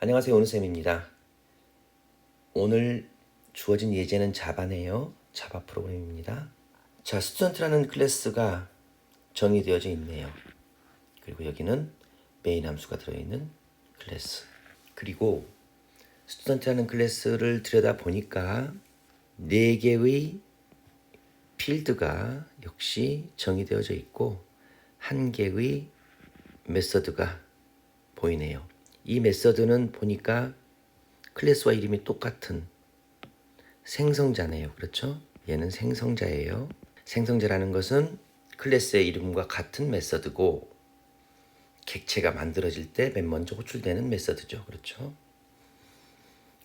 안녕하세요, 은우쌤입니다. 오늘 주어진 예제는 자바네요. 자바 프로그램입니다. 자, 스튜던트라는 클래스가 정의되어져 있네요. 그리고 여기는 메인 함수가 들어있는 클래스. 그리고 스튜던트라는 클래스를 들여다보니까 4개의 필드가 역시 정의되어져 있고 1개의 메서드가 보이네요. 이 메서드는 보니까 클래스와 이름이 똑같은 생성자네요. 그렇죠? 얘는 생성자예요. 생성자라는 것은 클래스의 이름과 같은 메서드고 객체가 만들어질 때 맨 먼저 호출되는 메서드죠. 그렇죠?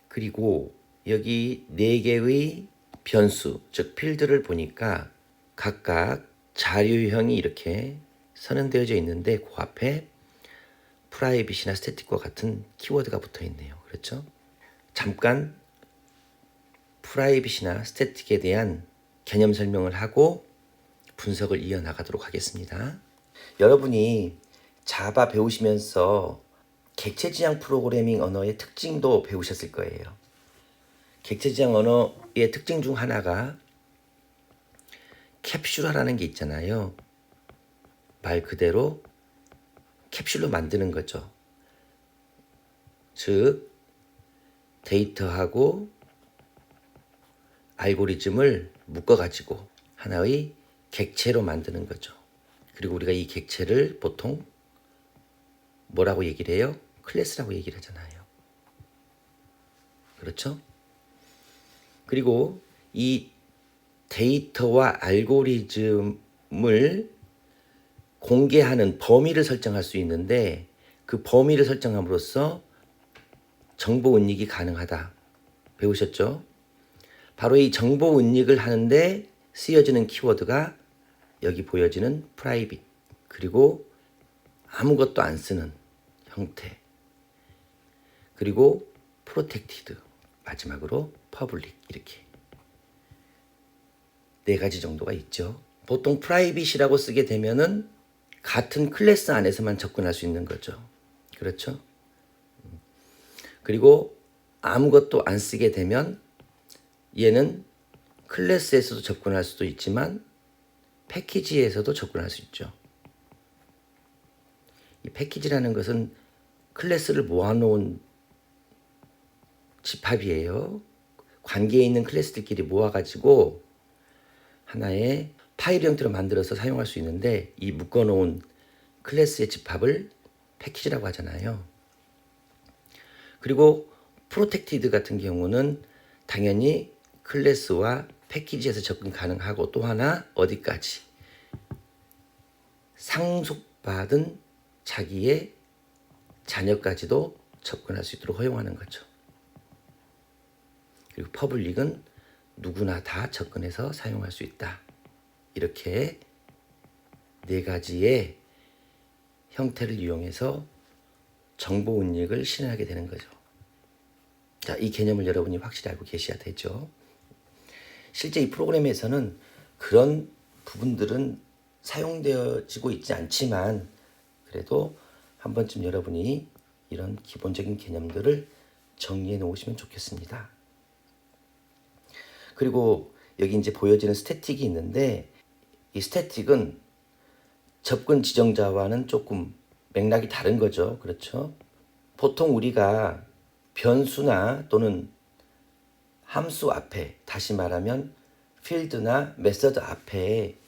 그리고 여기 4개의 변수, 즉 필드를 보니까 각각 자료형이 이렇게 선언되어져 있는데 그 앞에 프라이빗이나 스태틱과 같은 키워드가 붙어 있네요. 그렇죠? 잠깐 프라이빗이나 스태틱에 대한 개념 설명을 하고 분석을 이어나가도록 하겠습니다. 여러분이 자바 배우시면서 객체지향 프로그래밍 언어의 특징도 배우셨을 거예요. 객체지향 언어의 특징 중 하나가 캡슐화라는 게 있잖아요. 말 그대로 캡슐로 만드는 거죠. 즉 데이터하고 알고리즘을 묶어가지고 하나의 객체로 만드는 거죠. 그리고 우리가 이 객체를 보통 뭐라고 얘기를 해요? 클래스라고 얘기를 하잖아요. 그렇죠? 그리고 이 데이터와 알고리즘을 공개하는 범위를 설정할 수 있는데 그 범위를 설정함으로써 정보 은닉이 가능하다. 배우셨죠? 바로 이 정보 은닉을 하는데 쓰여지는 키워드가 여기 보여지는 private 그리고 아무것도 안 쓰는 형태 그리고 protected 마지막으로 public 이렇게 4가지 정도가 있죠. 보통 private이라고 쓰게 되면은 같은 클래스 안에서만 접근할 수 있는 거죠. 그렇죠? 그리고 아무것도 안 쓰게 되면 얘는 클래스에서도 접근할 수도 있지만 패키지에서도 접근할 수 있죠. 이 패키지라는 것은 클래스를 모아놓은 집합이에요. 관계에 있는 클래스들끼리 모아가지고 하나의 파일 형태로 만들어서 사용할 수 있는데 이 묶어놓은 클래스의 집합을 패키지라고 하잖아요. 그리고 프로텍티드 같은 경우는 당연히 클래스와 패키지에서 접근 가능하고 또 하나 어디까지 상속받은 자기의 자녀까지도 접근할 수 있도록 허용하는 거죠. 그리고 퍼블릭은 누구나 다 접근해서 사용할 수 있다. 이렇게 4가지의 형태를 이용해서 정보 은닉을 실현하게 되는 거죠. 자, 이 개념을 여러분이 확실히 알고 계셔야 되죠. 실제 이 프로그램에서는 그런 부분들은 사용되어지고 있지 않지만 그래도 한 번쯤 여러분이 이런 기본적인 개념들을 정리해 놓으시면 좋겠습니다. 그리고 여기 이제 보여지는 스태틱이 있는데 이 스태틱은 접근 지정자와는 조금 맥락이 다른 거죠. 그렇죠? 보통 우리가 변수나 또는 함수 앞에 다시 말하면 필드나 메서드 앞에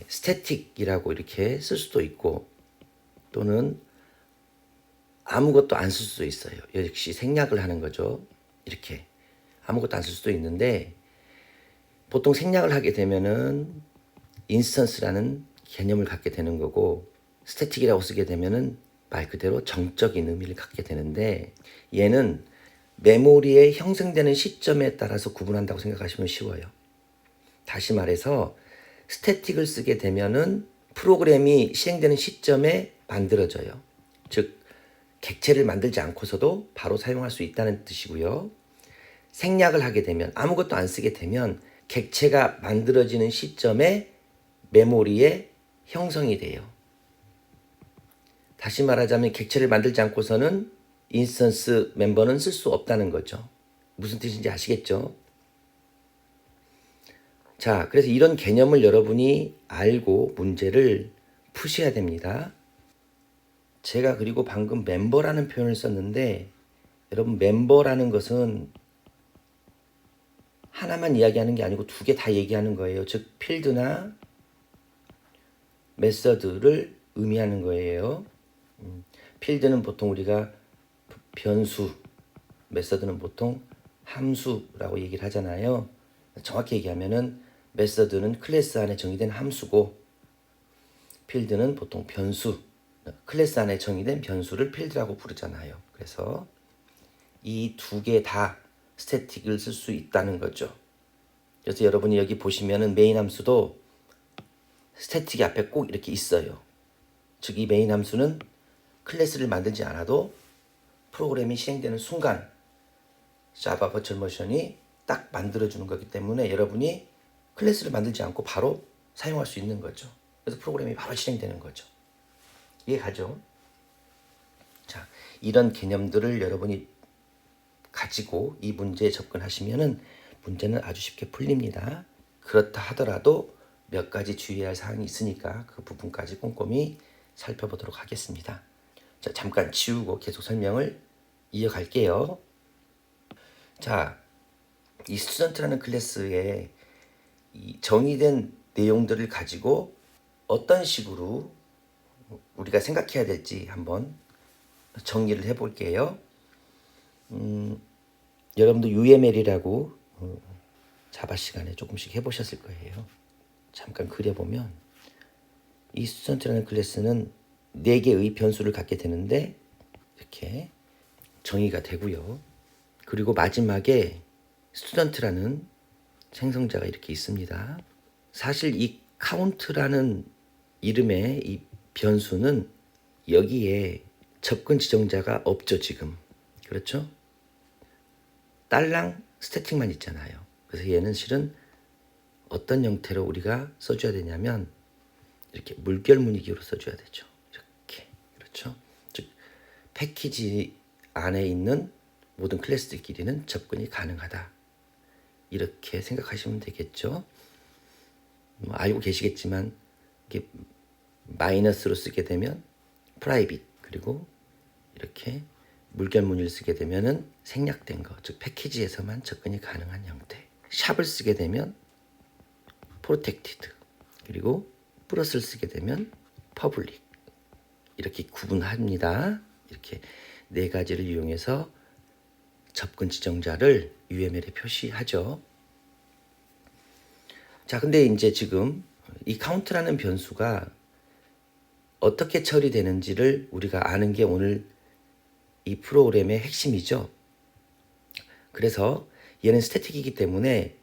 스태틱이라고 이렇게 쓸 수도 있고 또는 아무것도 안 쓸 수도 있어요. 역시 생략을 하는 거죠. 이렇게 아무것도 안 쓸 수도 있는데 보통 생략을 하게 되면은 인스턴스라는 개념을 갖게 되는 거고 스태틱이라고 쓰게 되면은 말 그대로 정적인 의미를 갖게 되는데 얘는 메모리에 형성되는 시점에 따라서 구분한다고 생각하시면 쉬워요. 다시 말해서 스태틱을 쓰게 되면은 프로그램이 실행되는 시점에 만들어져요. 즉 객체를 만들지 않고서도 바로 사용할 수 있다는 뜻이고요. 생략을 하게 되면 아무것도 안 쓰게 되면 객체가 만들어지는 시점에 메모리에 형성이 돼요. 다시 말하자면 객체를 만들지 않고서는 인스턴스 멤버는 쓸 수 없다는 거죠. 무슨 뜻인지 아시겠죠? 자, 그래서 이런 개념을 여러분이 알고 문제를 푸셔야 됩니다. 제가 그리고 방금 멤버라는 표현을 썼는데 여러분 멤버라는 것은 하나만 이야기하는 게 아니고 두 개 다 얘기하는 거예요. 즉 필드나 메서드를 의미하는 거예요. 필드는 보통 우리가 변수, 메서드는 보통 함수라고 얘기를 하잖아요. 정확히 얘기하면은 메서드는 클래스 안에 정의된 함수고 필드는 보통 변수, 클래스 안에 정의된 변수를 필드라고 부르잖아요. 그래서 이 두 개 다 스태틱을 쓸 수 있다는 거죠. 그래서 여러분이 여기 보시면은 메인 함수도 스태틱이 앞에 꼭 이렇게 있어요. 즉 이 메인 함수는 클래스를 만들지 않아도 프로그램이 실행되는 순간 자바 버추얼 모션이 딱 만들어주는 거기 때문에 여러분이 클래스를 만들지 않고 바로 사용할 수 있는 거죠. 그래서 프로그램이 바로 실행되는 거죠. 이해가죠? 자, 이런 개념들을 여러분이 가지고 이 문제에 접근하시면은 문제는 아주 쉽게 풀립니다. 그렇다 하더라도 몇 가지 주의해야 할 사항이 있으니까 그 부분까지 꼼꼼히 살펴보도록 하겠습니다. 자, 잠깐 지우고 계속 설명을 이어갈게요. 자, 이 스튜던트라는 클래스에 이 정의된 내용들을 가지고 어떤 식으로 우리가 생각해야 될지 한번 정리를 해볼게요. 여러분도 UML이라고 자바 시간에 조금씩 해보셨을 거예요. 잠깐 그려보면 이 스튜던트라는 클래스는 4개의 변수를 갖게 되는데 이렇게 정의가 되고요. 그리고 마지막에 스튜던트라는 생성자가 이렇게 있습니다. 사실 이 카운트라는 이름의 이 변수는 여기에 접근 지정자가 없죠, 지금. 그렇죠? 딸랑 스태틱만 있잖아요. 그래서 얘는 실은 어떤 형태로 우리가 써줘야 되냐면 이렇게 물결무늬기로 써줘야 되죠. 이렇게. 그렇죠? 즉 패키지 안에 있는 모든 클래스들끼리는 접근이 가능하다. 이렇게 생각하시면 되겠죠. 알고 계시겠지만 이게 마이너스로 쓰게 되면 프라이빗, 그리고 이렇게 물결무늬를 쓰게 되면은 생략된 거, 즉 패키지에서만 접근이 가능한 형태. 샵을 쓰게 되면 프로텍티드, 그리고 플러스를 쓰게 되면 퍼블릭. 이렇게 구분합니다. 이렇게 4가지를 이용해서 접근 지정자를 UML에 표시하죠. 자, 근데 이제 지금 이 카운트라는 변수가 어떻게 처리되는지를 우리가 아는 게 오늘 이 프로그램의 핵심이죠. 그래서 얘는 스태틱이기 때문에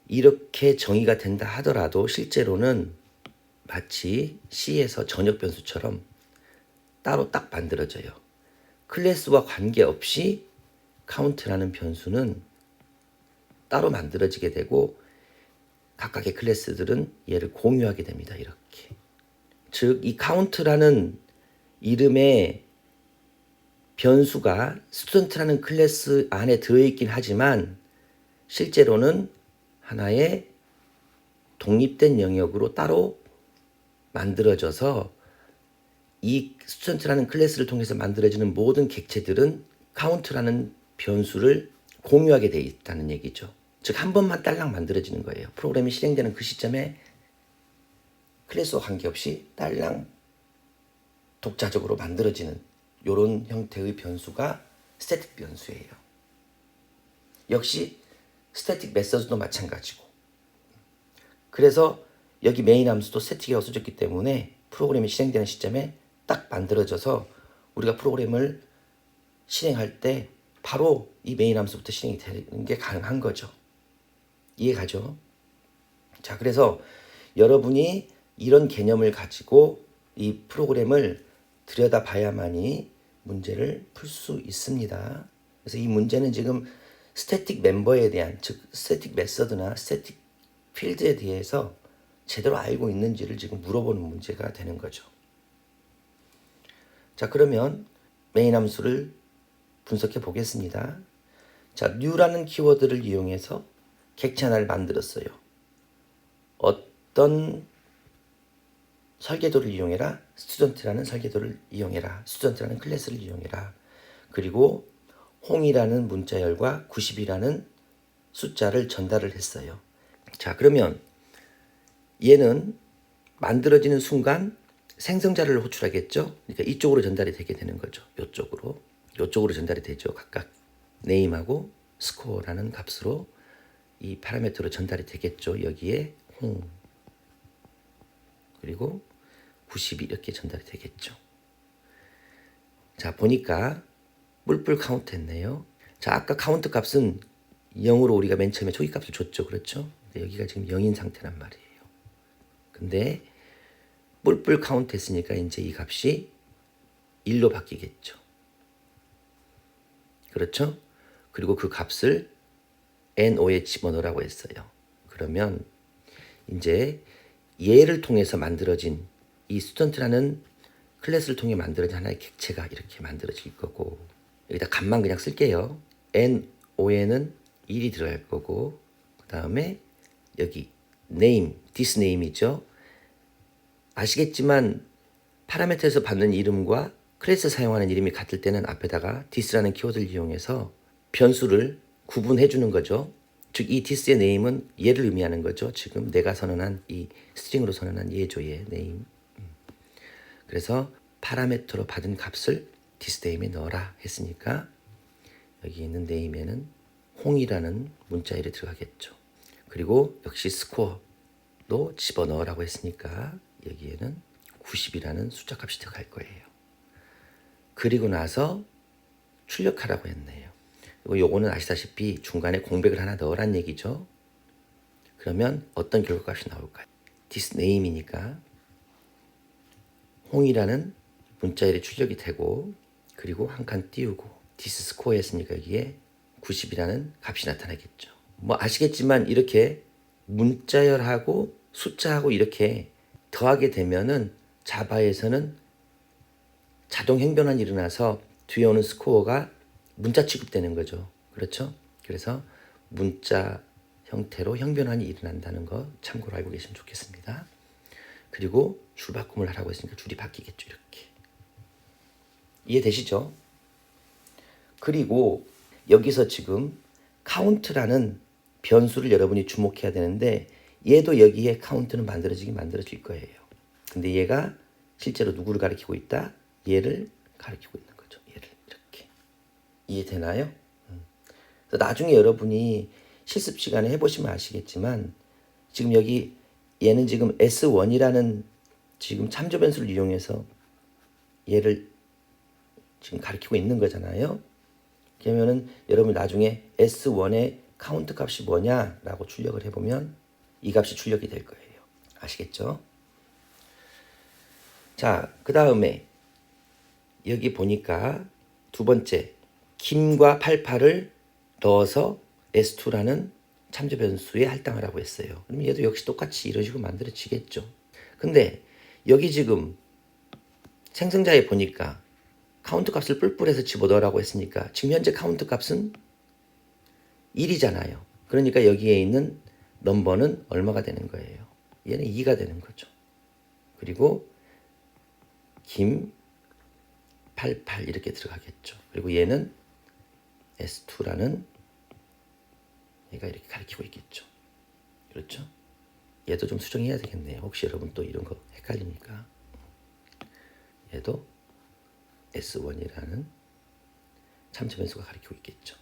이렇게 정의가 된다 하더라도 실제로는 마치 C에서 전역 변수처럼 따로 딱 만들어져요. 클래스와 관계없이 카운트라는 변수는 따로 만들어지게 되고 각각의 클래스들은 얘를 공유하게 됩니다. 이렇게. 즉, 이 카운트라는 이름의 변수가 스튜던트라는 클래스 안에 들어있긴 하지만 실제로는 하나의 독립된 영역으로 따로 만들어져서 이 스튜던트라는 클래스를 통해서 만들어지는 모든 객체들은 카운트라는 변수를 공유하게 되어 있다는 얘기죠. 즉, 한 번만 딸랑 만들어지는 거예요. 프로그램이 실행되는 그 시점에 클래스와 관계없이 딸랑 독자적으로 만들어지는 이런 형태의 변수가 스태틱 변수예요. 역시 스태틱 메서드도 마찬가지고. 그래서 여기 메인 함수도 스태틱이라고 써졌기 때문에 프로그램이 실행되는 시점에 딱 만들어져서 우리가 프로그램을 실행할 때 바로 이 메인 함수부터 실행이 되는 게 가능한 거죠. 이해가죠? 자, 그래서 여러분이 이런 개념을 가지고 이 프로그램을 들여다봐야만이 문제를 풀 수 있습니다. 그래서 이 문제는 지금 스태틱 멤버에 대한, 즉 스태틱 메서드나 스태틱 필드에 대해서 제대로 알고 있는지를 지금 물어보는 문제가 되는 거죠. 자, 그러면 메인 함수를 분석해 보겠습니다. 자, new라는 키워드를 이용해서 객체 하나를 만들었어요. 어떤 설계도를 이용해라. student라는 설계도를 이용해라. student라는 클래스를 이용해라. 그리고 홍이라는 문자열과 90이라는 숫자를 전달을 했어요. 자, 그러면 얘는 만들어지는 순간 생성자를 호출하겠죠. 그러니까 이쪽으로 전달이 되게 되는 거죠. 이쪽으로 전달이 되죠. 각각 name하고 score라는 값으로 이 파라미터로 전달이 되겠죠. 여기에 홍 그리고 90이 이렇게 전달이 되겠죠. 자, 보니까 뿔뿔 카운트 했네요. 자, 아까 카운트 값은 0으로 우리가 맨 처음에 초기 값을 줬죠. 그렇죠? 근데 여기가 지금 0인 상태란 말이에요. 근데 뿔뿔 카운트 했으니까 이제 이 값이 1로 바뀌겠죠. 그렇죠? 그리고 그 값을 NO에 집어넣으라고 했어요. 그러면 이제 얘를 통해서 만들어진 이 스튜던트라는 클래스를 통해 만들어진 하나의 객체가 이렇게 만들어질 거고, 여기다 값만 그냥 쓸게요. NO에는 1이 들어갈 거고, 그 다음에 여기 name, this name이죠. 아시겠지만 파라미터에서 받는 이름과 클래스 사용하는 이름이 같을 때는 앞에다가 this라는 키워드를 이용해서 변수를 구분해 주는 거죠. 즉 이 this의 name은 얘를 의미하는 거죠. 지금 내가 선언한 이 스트링으로 선언한 얘죠. 얘 name. 그래서 파라미터로 받은 값을 this name에 넣어라 했으니까 여기 있는 name에는 홍이라는 문자열이 들어가겠죠. 그리고 역시 score도 집어넣으라고 했으니까 여기에는 90이라는 숫자 값이 들어갈 거예요. 그리고 나서 출력하라고 했네요. 요거는 아시다시피 중간에 공백을 하나 넣으란 얘기죠. 그러면 어떤 결과값이 나올까요? this name이니까 홍이라는 문자열이 출력이 되고, 그리고 한 칸 띄우고 this score 했으니까 여기에 90이라는 값이 나타나겠죠. 뭐 아시겠지만 이렇게 문자열하고 숫자하고 이렇게 더하게 되면은 자바에서는 자동 행변환이 일어나서 뒤에 오는 스코어가 문자 취급되는 거죠. 그렇죠? 그래서 문자 형태로 형변환이 일어난다는 거 참고로 알고 계시면 좋겠습니다. 그리고 줄 바꿈을 하라고 했으니까 줄이 바뀌겠죠. 이렇게. 이해되시죠? 그리고 여기서 지금 카운트라는 변수를 여러분이 주목해야 되는데, 얘도 여기에 카운트는 만들어질 거예요. 근데 얘가 실제로 누구를 가리키고 있다? 얘를 가리키고 있는 거죠. 얘를 이렇게. 이해되나요? 그래서 나중에 여러분이 실습 시간에 해보시면 아시겠지만, 지금 여기 얘는 지금 S1이라는 지금 참조 변수를 이용해서 얘를 지금 가리키고 있는 거잖아요. 그러면은 여러분 나중에 S1의 카운트 값이 뭐냐라고 출력을 해보면 이 값이 출력이 될 거예요. 아시겠죠? 자, 그 다음에 여기 보니까 두 번째 김과 88을 넣어서 S2라는 참조 변수에 할당하라고 했어요. 그럼 얘도 역시 똑같이 이런 식으로 만들어지겠죠. 근데 여기 지금 생성자에 보니까 카운트 값을 뿔뿔해서 집어넣으라고 했으니까 지금 현재 카운트 값은 1이잖아요. 그러니까 여기에 있는 넘버는 얼마가 되는 거예요? 얘는 2가 되는 거죠. 그리고 김 88 이렇게 들어가겠죠. 그리고 얘는 S2라는 얘가 이렇게 가리키고 있겠죠. 그렇죠? 얘도 좀 수정해야 되겠네요. 혹시 여러분 또 이런 거 헷갈리니까. 얘도 S1이라는 참조 변수가 가리키고 있겠죠.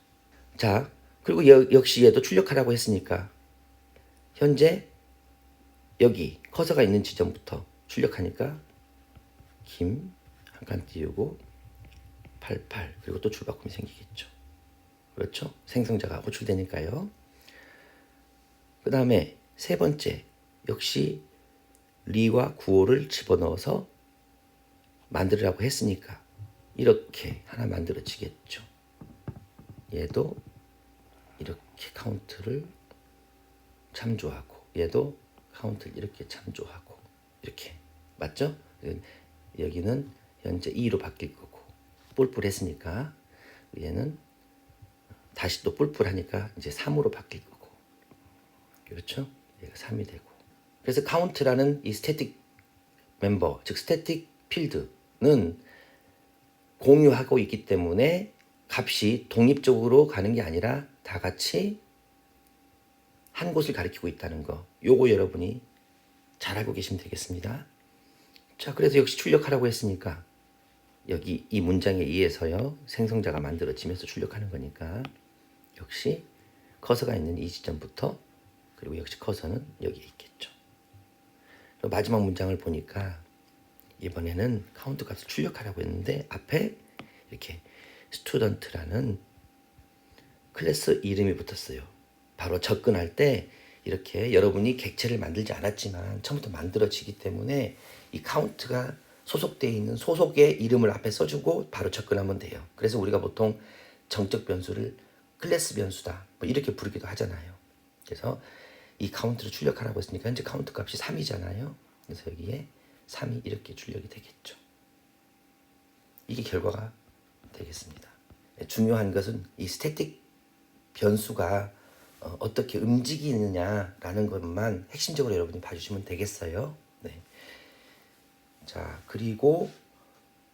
자, 그리고 역시 얘도 출력하라고 했으니까 현재 여기 커서가 있는 지점부터 출력하니까 김 한 칸 띄우고 88 그리고 또 줄바꿈이 생기겠죠. 그렇죠? 생성자가 호출되니까요. 그 다음에 세 번째 역시 리와 구호를 집어넣어서 만들으라고 했으니까 이렇게 하나 만들어지겠죠. 얘도 이렇게 카운트를 참조하고 얘도 카운트를 이렇게 참조하고 이렇게 맞죠? 여기는 현재 2로 바뀔 거고 뿔뿔했으니까 얘는 다시 또 뿔뿔하니까 이제 3으로 바뀔 거고. 그렇죠? 얘가 3이 되고. 그래서 카운트라는 이 스태틱 멤버, 즉 스태틱 필드는 공유하고 있기 때문에 값이 독립적으로 가는 게 아니라 다 같이 한 곳을 가리키고 있다는 거. 요거 여러분이 잘 알고 계시면 되겠습니다. 자, 그래서 역시 출력하라고 했으니까 여기 이 문장에 의해서요. 생성자가 만들어지면서 출력하는 거니까 역시 커서가 있는 이 지점부터 그리고 역시 커서는 여기에 있겠죠. 마지막 문장을 보니까 이번에는 카운트 값을 출력하라고 했는데 앞에 이렇게 스튜던트라는 클래스 이름이 붙었어요. 바로 접근할 때 이렇게 여러분이 객체를 만들지 않았지만 처음부터 만들어지기 때문에 이 카운트가 소속되어 있는 소속의 이름을 앞에 써주고 바로 접근하면 돼요. 그래서 우리가 보통 정적 변수를 클래스 변수다 뭐 이렇게 부르기도 하잖아요. 그래서 이 카운트를 출력하라고 했으니까 현재 카운트 값이 3이잖아요. 그래서 여기에 3이 이렇게 출력이 되겠죠. 이게 결과가 되겠습니다. 중요한 것은 이 스태틱 변수가 어떻게 움직이느냐라는 것만 핵심적으로 여러분이 봐주시면 되겠어요. 네. 자, 그리고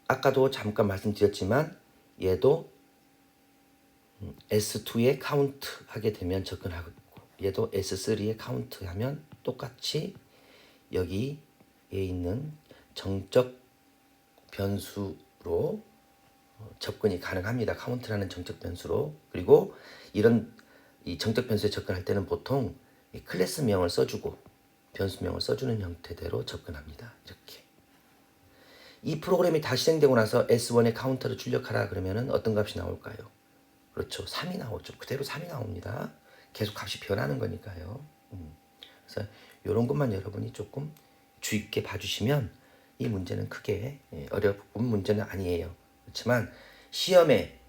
아까도 잠깐 말씀드렸지만 얘도 S2에 카운트 하게 되면 접근하고 얘도 S3에 카운트 하면 똑같이 여기에 있는 정적 변수로 접근이 가능합니다. 카운트라는 정적 변수로. 그리고 이런 이 정적 변수에 접근할 때는 보통 이 클래스명을 써주고 변수명을 써주는 형태대로 접근합니다. 이렇게. 이 프로그램이 다 실행되고 나서 S1의 카운터를 출력하라 그러면은 어떤 값이 나올까요? 그렇죠. 3이 나오죠. 그대로 3이 나옵니다. 계속 값이 변하는 거니까요. 그래서 이런 것만 여러분이 조금 주의 깊게 봐주시면 이 문제는 크게 어려운 문제는 아니에요. 그렇지만 시험에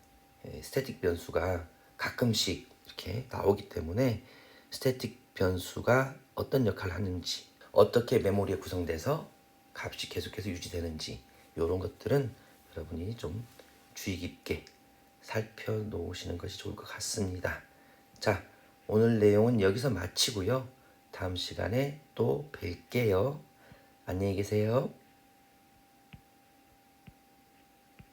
스태틱 변수가 가끔씩 이렇게 나오기 때문에 스태틱 변수가 어떤 역할을 하는지 어떻게 메모리에 구성돼서 값이 계속해서 유지되는지 이런 것들은 여러분이 좀 주의 깊게 살펴놓으시는 것이 좋을 것 같습니다. 자, 오늘 내용은 여기서 마치고요. 다음 시간에 또 뵐게요. 안녕히 계세요.